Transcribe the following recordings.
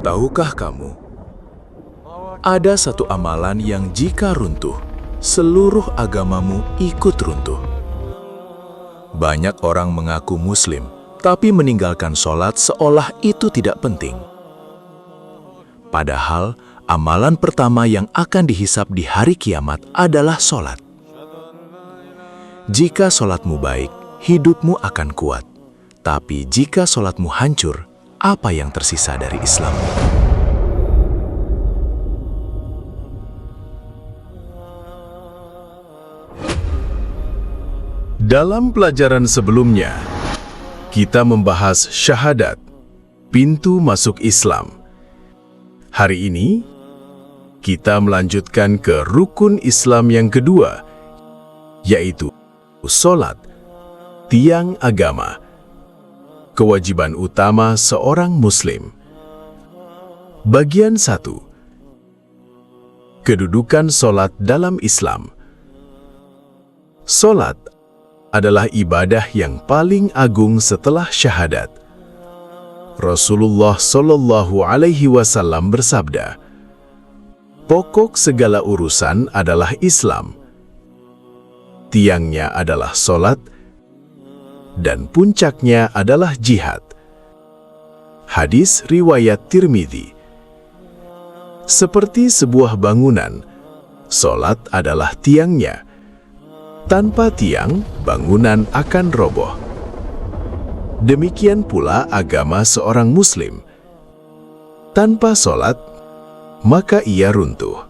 Tahukah kamu, ada satu amalan yang jika runtuh, seluruh agamamu ikut runtuh. Banyak orang mengaku muslim, tapi meninggalkan sholat seolah itu tidak penting. Padahal, amalan pertama yang akan dihisab di hari kiamat adalah sholat. Jika sholatmu baik, hidupmu akan kuat. Tapi jika sholatmu hancur, apa yang tersisa dari Islammu? Dalam pelajaran sebelumnya, kita membahas syahadat, pintu masuk Islam. Hari ini, kita melanjutkan ke rukun Islam yang kedua, yaitu sholat, tiang agama, kewajiban utama seorang Muslim. Bagian 1. Kedudukan sholat dalam Islam. Sholat adalah ibadah yang paling agung setelah syahadat. Rasulullah Shallallahu Alaihi Wasallam bersabda, "Pokok segala urusan adalah Islam. Tiangnya adalah sholat, dan puncaknya adalah jihad." Hadis riwayat Tirmidzi. Seperti sebuah bangunan, sholat adalah tiangnya. Tanpa tiang, bangunan akan roboh. Demikian pula agama seorang Muslim. Tanpa sholat, maka ia runtuh.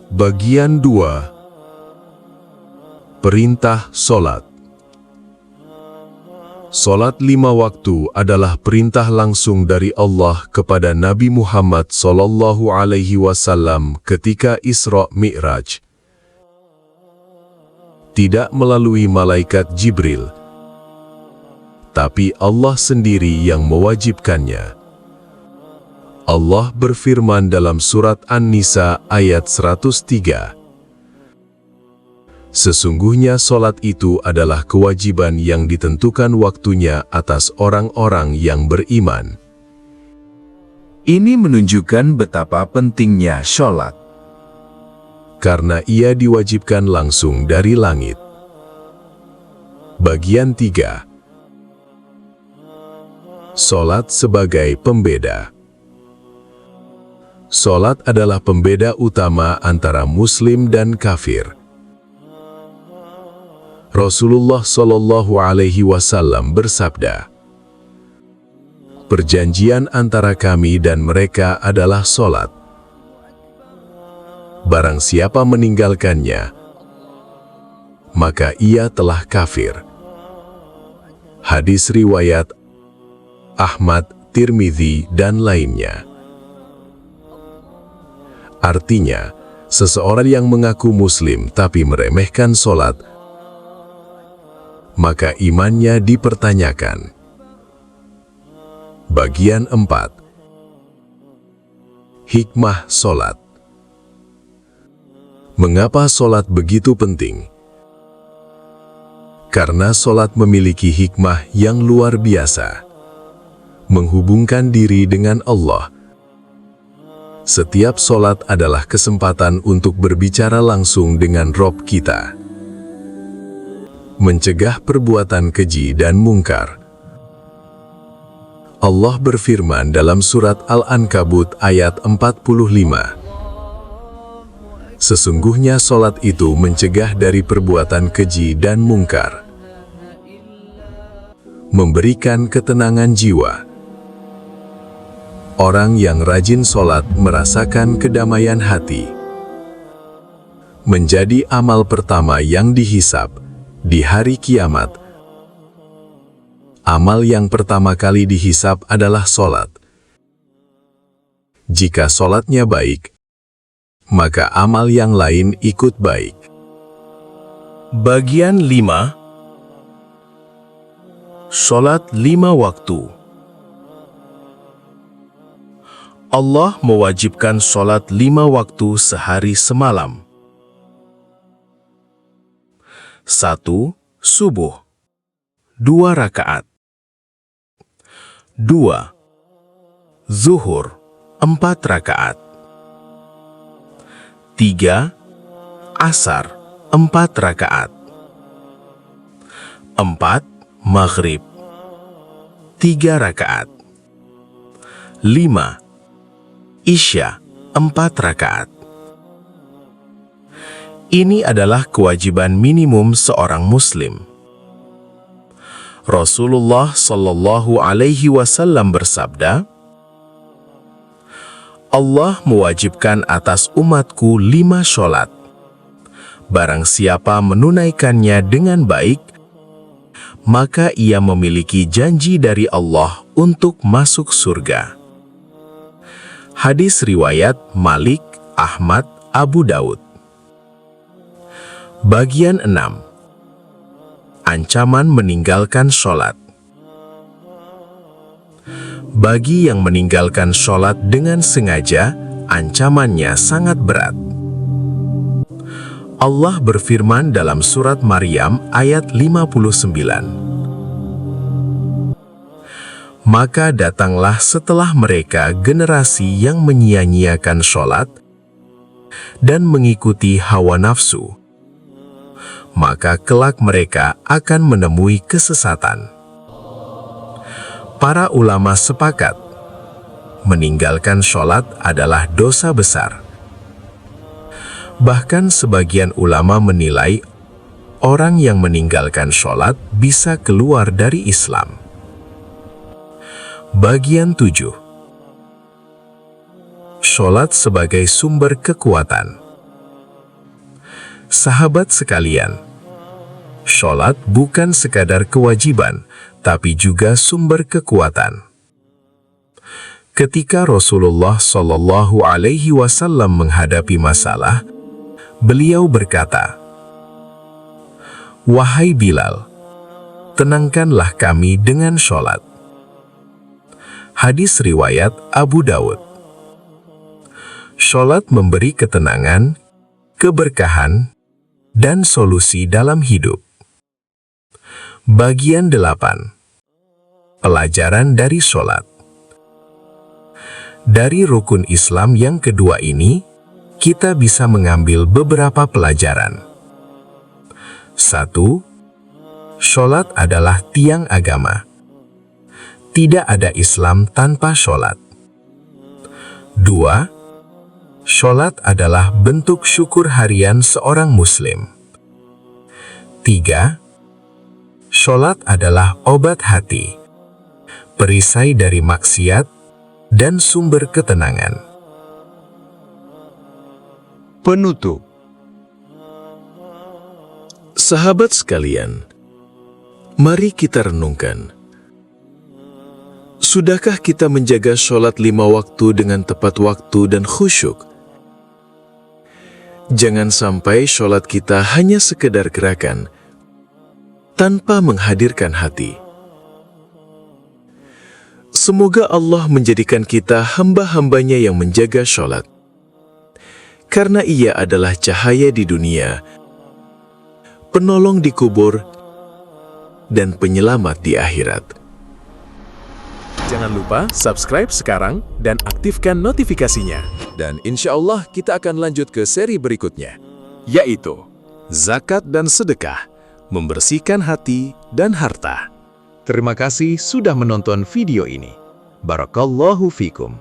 Bagian 2. Perintah sholat. Sholat 5 waktu adalah perintah langsung dari Allah kepada Nabi Muhammad SAW ketika Isra Mi'raj. Tidak melalui malaikat Jibril, tapi Allah sendiri yang mewajibkannya. Allah berfirman dalam surat An-Nisa ayat 103, "Sesungguhnya sholat itu adalah kewajiban yang ditentukan waktunya atas orang-orang yang beriman." Ini menunjukkan betapa pentingnya sholat, karena ia diwajibkan langsung dari langit. Bagian 3. Sholat sebagai pembeda. Sholat adalah pembeda utama antara Muslim dan kafir. Rasulullah Shallallahu Alaihi Wasallam bersabda, "Perjanjian antara kami dan mereka adalah sholat. Barang siapa meninggalkannya, maka ia telah kafir." Hadis riwayat Ahmad, Tirmidzi, dan lainnya. Artinya, seseorang yang mengaku Muslim tapi meremehkan sholat, maka imannya dipertanyakan. Bagian 4. Hikmah sholat. Mengapa sholat begitu penting? Karena sholat memiliki hikmah yang luar biasa. Menghubungkan diri dengan Allah. Setiap sholat adalah kesempatan untuk berbicara langsung dengan Rob kita. Mencegah perbuatan keji dan mungkar. Allah berfirman dalam surat Al-Ankabut ayat 45, "Sesungguhnya sholat itu mencegah dari perbuatan keji dan mungkar, memberikan ketenangan jiwa." Orang yang rajin sholat merasakan kedamaian hati. Menjadi amal pertama yang dihisab di hari kiamat. Amal yang pertama kali dihisab adalah sholat. Jika sholatnya baik, maka amal yang lain ikut baik. Bagian 5. Sholat 5 waktu. Allah mewajibkan sholat 5 waktu sehari semalam. 1. Subuh 2 rakaat. 2. Zuhur 4 rakaat. 3. Asar 4 rakaat. 4. Maghrib 3 rakaat. 5. Isya 4 rakaat. Ini adalah kewajiban minimum seorang muslim. Rasulullah Shallallahu Alaihi Wasallam bersabda, Allah mewajibkan atas umatku 5 sholat. Barang siapa menunaikannya dengan baik, maka ia memiliki janji dari Allah untuk masuk surga. Hadis riwayat Malik, Ahmad, Abu Daud. Bagian 6. Ancaman meninggalkan sholat. Bagi yang meninggalkan sholat dengan sengaja, ancamannya sangat berat. Allah berfirman dalam surat Maryam ayat 59. Maka datanglah setelah mereka generasi yang menyia-nyiakan sholat dan mengikuti hawa nafsu. Maka kelak mereka akan menemui kesesatan. Para ulama sepakat, meninggalkan sholat adalah dosa besar. Bahkan sebagian ulama menilai orang yang meninggalkan sholat bisa keluar dari Islam. Bagian 7. Sholat sebagai sumber kekuatan. Sahabat sekalian, sholat bukan sekadar kewajiban, tapi juga sumber kekuatan. Ketika Rasulullah Shallallahu Alaihi Wasallam menghadapi masalah, beliau berkata, "Wahai Bilal, tenangkanlah kami dengan sholat." Hadis riwayat Abu Daud. Sholat memberi ketenangan, keberkahan, dan solusi dalam hidup. Bagian 8. Pelajaran dari sholat. Dari rukun Islam yang kedua ini, kita bisa mengambil beberapa pelajaran. 1. Sholat adalah tiang agama. Tidak ada Islam tanpa sholat. 2. Sholat adalah bentuk syukur harian seorang muslim. 3. Sholat adalah obat hati, perisai dari maksiat, dan sumber ketenangan. Penutup. Sahabat sekalian, mari kita renungkan. Sudahkah kita menjaga sholat 5 waktu dengan tepat waktu dan khusyuk? Jangan sampai sholat kita hanya sekedar gerakan, tanpa menghadirkan hati. Semoga Allah menjadikan kita hamba-hambanya yang menjaga sholat, karena Ia adalah cahaya di dunia, penolong di kubur, dan penyelamat di akhirat. Jangan lupa subscribe sekarang dan aktifkan notifikasinya. Dan insya Allah kita akan lanjut ke seri berikutnya, yaitu zakat dan sedekah, membersihkan hati dan harta. Terima kasih sudah menonton video ini. Barakallahu fikum.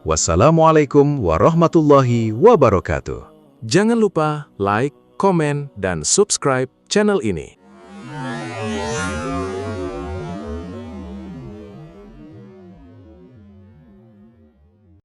Wassalamualaikum warahmatullahi wabarakatuh. Jangan lupa like, komen, dan subscribe channel ini.